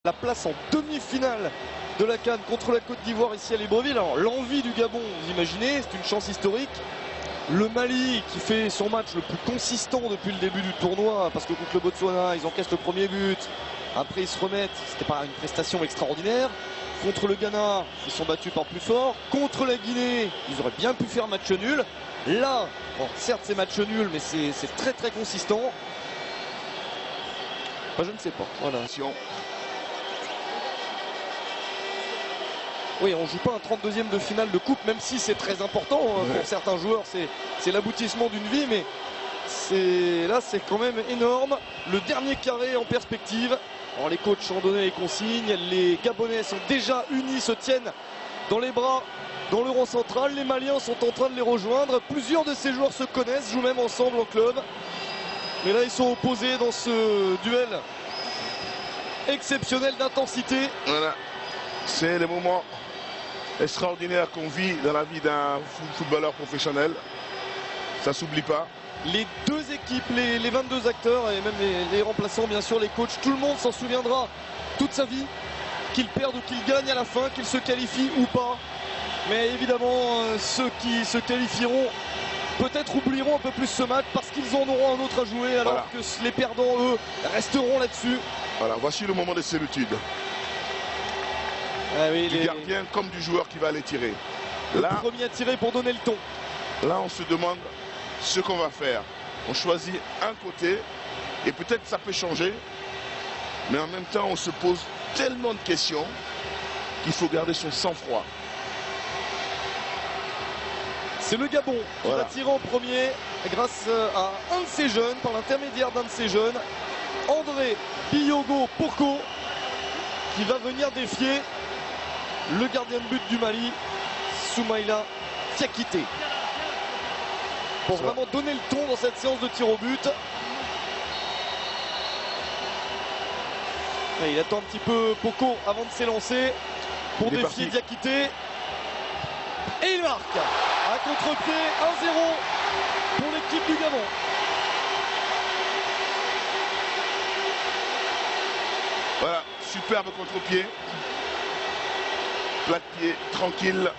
La place en demi-finale de la CAN contre la Côte d'Ivoire ici à Libreville. Alors l'envie du Gabon, vous imaginez, c'est une chance historique. Le Mali qui fait son match le plus consistant depuis le début du tournoi, parce que contre le Botswana, ils encaissent le premier but. Après ils se remettent, c'était pas une prestation extraordinaire. Contre le Ghana, ils sont battus par plus fort. Contre la Guinée, ils auraient bien pu faire match nul. Là, bon, certes c'est match nul, mais c'est très très consistant. Enfin, je ne sais pas. Voilà. Oui, on ne joue pas un 32e de finale de coupe, même si c'est très important pour certains joueurs. C'est l'aboutissement d'une vie, mais là, c'est quand même énorme. Le dernier carré en perspective. Alors, les coachs ont donné les consignes. Les Gabonais sont déjà unis, se tiennent dans les bras dans le rond central. Les Maliens sont en train de les rejoindre. Plusieurs de ces joueurs se connaissent, jouent même ensemble en club. Mais là, ils sont opposés dans ce duel exceptionnel d'intensité. Voilà, c'est le moment extraordinaire qu'on vit dans la vie d'un footballeur professionnel. Ça ne s'oublie pas. Les deux équipes, les 22 acteurs et même les remplaçants, bien sûr, les coachs, tout le monde s'en souviendra toute sa vie, qu'ils perdent ou qu'ils gagnent à la fin, qu'ils se qualifient ou pas. Mais évidemment, ceux qui se qualifieront peut-être oublieront un peu plus ce match parce qu'ils en auront un autre à jouer, alors que les perdants, eux, resteront là-dessus. Voilà, voici le moment de solitude. Ah oui, du gardien comme du joueur qui va aller tirer. Le premier à tirer pour donner le ton. Là, on se demande ce qu'on va faire. On choisit un côté et peut-être ça peut changer. Mais en même temps, on se pose tellement de questions qu'il faut garder son sang-froid. C'est le Gabon qui va tirer en premier grâce à un de ces jeunes, par l'intermédiaire d'un de ces jeunes, André Biogo Poko, qui va venir défier le gardien de but du Mali, Soumaïla Diakité. Pour vraiment donner le ton dans cette séance de tir au but. Et il attend un petit peu Poko avant de s'élancer pour défier Diakité. Et il marque à contre-pied 1-0 pour l'équipe du Gabon. Voilà, superbe contre-pied. Plat de pied, tranquille.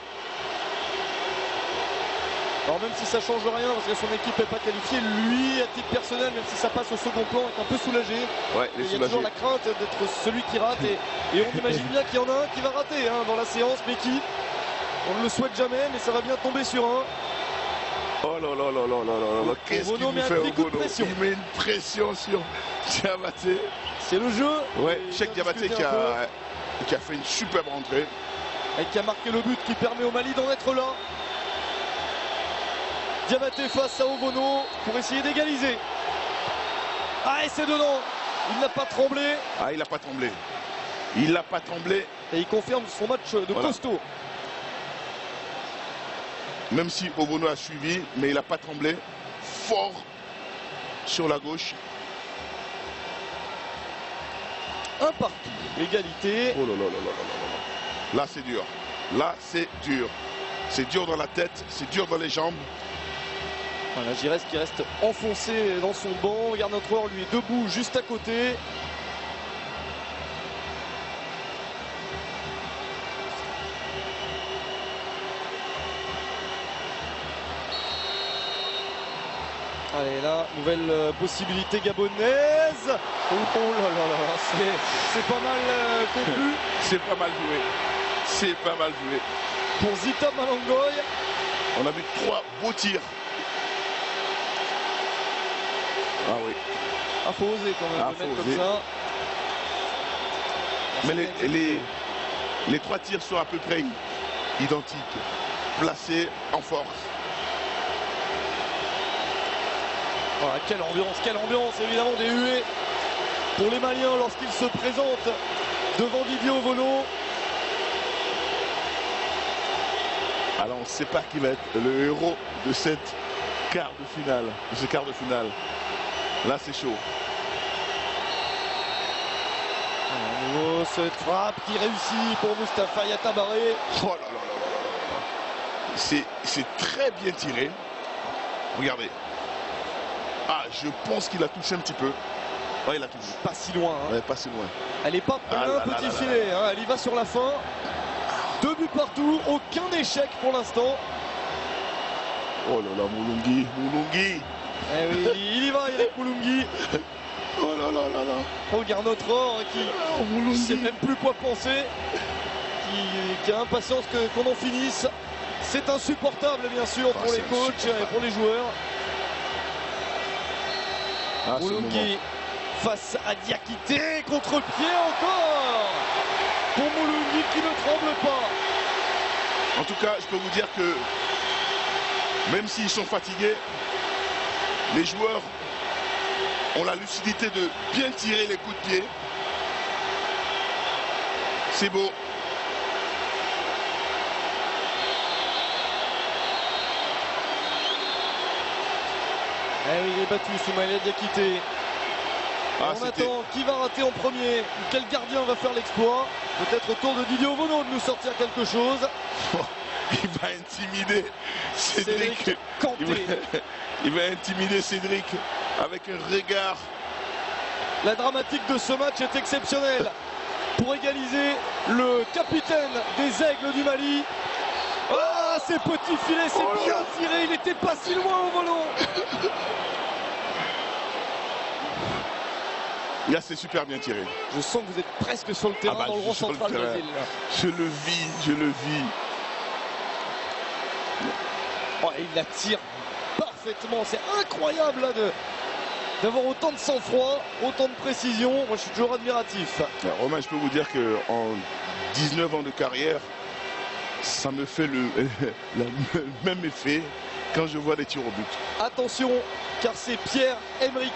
Alors même si ça change rien parce que son équipe n'est pas qualifiée, lui à titre personnel, même si ça passe au second plan, est un peu soulagé. Ouais, il y a toujours la crainte d'être celui qui rate et on imagine bien qu'il y en a un qui va rater dans la séance, mais qui, on ne le souhaite jamais, mais ça va bien tomber sur un. Oh là là là là là là, qu'est-ce qu'il nous fait Obono? Il met une pression sur Diabaté. C'est le jeu. Ouais, Cheikh Diabaté qui a fait une superbe rentrée. Et qui a marqué le but qui permet au Mali d'en être là. Diabaté face à Obono pour essayer d'égaliser. Ah, et c'est dedans. Il n'a pas tremblé. Ah, il n'a pas tremblé. Il n'a pas tremblé. Et il confirme son match de costaud. Même si Obono a suivi, mais il n'a pas tremblé. Fort sur la gauche. Un partout. Égalité. Oh là là là là là là. Là, c'est dur. Là, c'est dur. C'est dur dans la tête, c'est dur dans les jambes. Voilà, Giresse qui reste enfoncé dans son banc. Regarde, notre joueur, lui, est debout juste à côté. Allez, là, nouvelle possibilité gabonaise. Oh là là là, c'est pas mal conclu. C'est pas mal joué. C'est pas mal joué. Pour Zita Malangoy. On a vu 3 beaux tirs. Ah oui. Ah, faut oser quand même de mettre comme ça. Mais les 3 tirs sont à peu près identiques. Placés en force. Voilà, quelle ambiance, évidemment, des huées pour les Maliens lorsqu'ils se présentent devant Didier Obono. Alors on ne sait pas qui va être le héros de cette quart de finale, de ce quart de finale. Là c'est chaud. À nouveau cette frappe qui réussit pour Moustapha Yatabaré. Oh là là là là. C'est très bien tiré. Regardez. Ah, je pense qu'il a touché un petit peu. Ouais, il a touché. Pas si loin. Hein. Ouais, pas si loin. Elle n'est pas plein petit filet. Hein. Elle y va sur la fin. 2 buts partout. Aucun échec pour l'instant. Oh là là, Moulungi. Moulungi. Eh oui, il y va, Eric Moulungi. Oh là là là là. Regarde notre or qui ne sait même plus quoi penser. Qui a impatience qu'on en finisse. C'est insupportable, bien sûr, pour les coachs et pour les joueurs. Moulungi face à Diakité, contre-pied encore pour Moulungi qui ne tremble pas. En tout cas, je peux vous dire que même s'ils sont fatigués, les joueurs ont la lucidité de bien tirer les coups de pied. C'est beau. Eh oui, il est battu, Soumaïla Diakité. On attend qui va rater en premier, quel gardien va faire l'exploit. Peut-être au tour de Didier Obono de nous sortir quelque chose. Il va intimider Cédric. Il va intimider Cédric avec un regard. La dramatique de ce match est exceptionnelle. Pour égaliser, le capitaine des Aigles du Mali. Ah, ces petits filets, c'est bien tiré. Il n'était pas si loin au volant. Là, c'est super bien tiré. Je sens que vous êtes presque sur le terrain dans le rond central de la ville. Je le vis, je le vis. Oh, il la tire parfaitement. C'est incroyable là d'avoir autant de sang-froid, autant de précision. Moi, je suis toujours admiratif. Romain, je peux vous dire qu'en 19 ans de carrière, ça me fait le même effet quand je vois les tirs au but. Attention, car c'est Pierre-Emerick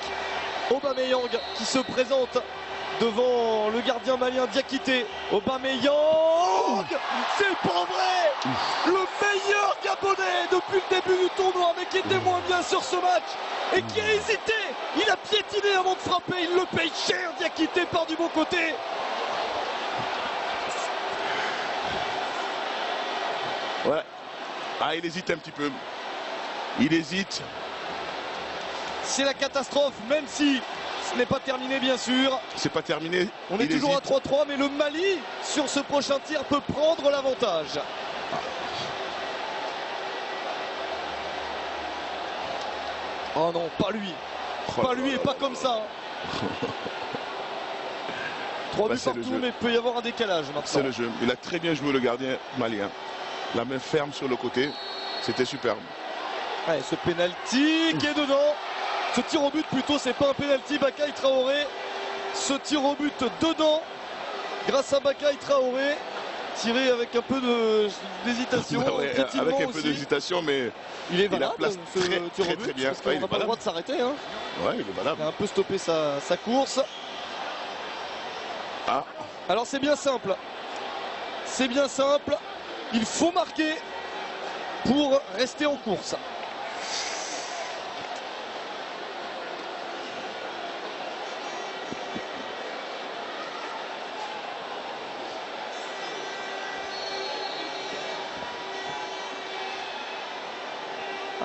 Aubameyang qui se présente devant le gardien malien Diakité. Aubameyang, c'est pas vrai. Le meilleur Gabonais depuis le début du tournoi, mais qui était moins bien sur ce match et qui a hésité. Il a piétiné avant de frapper. Il le paye cher. Diakité part du bon côté. Ouais. Ah, il hésite un petit peu. Il hésite. C'est la catastrophe, même si ce n'est pas terminé, bien sûr. C'est pas terminé. On est toujours à 3-3, mais le Mali, sur ce prochain tir, peut prendre l'avantage. Oh non, pas lui. Pas lui et pas comme ça. 3 buts partout, mais il peut y avoir un décalage maintenant. C'est le jeu. Il a très bien joué le gardien malien. La main ferme sur le côté. C'était superbe. Ouais, ce penalty qui est dedans. Ce tir au but plutôt, c'est pas un penalty. Bakaï Traoré. Ce tir au but dedans. Grâce à Bakaï Traoré. Tiré avec un peu d'hésitation. Ouais, avec un peu d'hésitation, mais il est valable, ce tir au but, bien. Parce qu'on n'a pas le droit de s'arrêter. Hein. Ouais, il est valable. Il a un peu stoppé sa course. Ah. Alors c'est bien simple. C'est bien simple. Il faut marquer pour rester en course.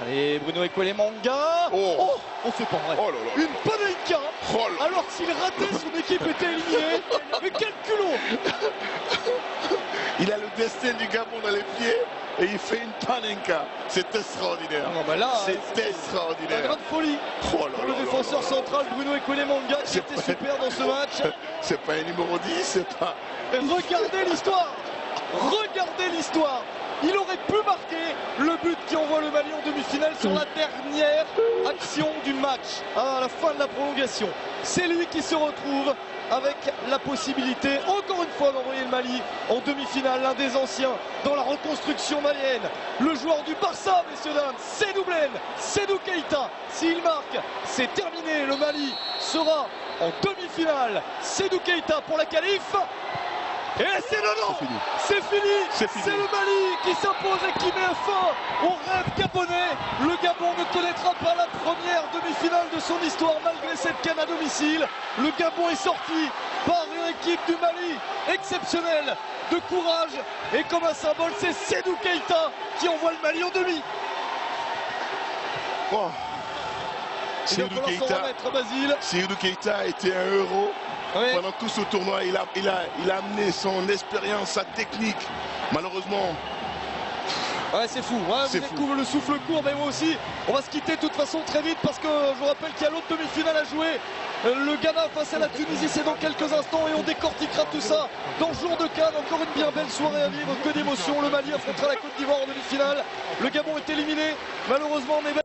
Allez, Bruno Ekwelemanga. Oh, c'est pas vrai. Oh là là. Une Panenka. Alors s'il ratait, son équipe était éliminée. Mais quel culot. Il a le destin du Gabon dans les pieds et il fait une Panenka. C'est extraordinaire. C'est extraordinaire. Une grande folie. Pour le défenseur central Bruno Ekwelemanga qui était super dans ce match. C'est pas un numéro 10, c'est pas... Et regardez l'histoire. Regardez l'histoire. Il aurait pu marquer le but qui envoie le Mali en demi-finale sur la dernière action du match, à la fin de la prolongation. C'est lui qui se retrouve avec la possibilité, encore une fois, d'envoyer le Mali en demi-finale. L'un des anciens dans la reconstruction malienne. Le joueur du Barça, messieurs dames, Sédou Blène, Sédou Keïta. S'il marque, c'est terminé. Le Mali sera en demi-finale. Sédou Keïta pour la qualif. Et c'est dedans. C'est fini. C'est le Mali qui s'impose et qui met fin au rêve gabonais. Le Gabon ne connaîtra pas la première demi-finale de son histoire malgré cette canne à domicile. Le Gabon est sorti par une équipe du Mali exceptionnelle, de courage. Et comme un symbole, c'est Sédou Keïta qui envoie le Mali en demi. Oh. Il va falloir s'en remettre, Basile. Seydou Keita a été un héros. Ouais. Pendant tout ce tournoi, il a amené son expérience, sa technique. Malheureusement, ouais, c'est fou. Ouais, vous êtes le souffle court, mais moi aussi. On va se quitter de toute façon très vite parce que je vous rappelle qu'il y a l'autre demi-finale à jouer. Le Ghana face à la Tunisie, c'est dans quelques instants et on décortiquera tout ça dans le jour de Cannes. Encore une bien belle soirée à vivre, que d'émotions. Le Mali affrontera la Côte d'Ivoire en demi-finale. Le Gabon est éliminé, malheureusement, mais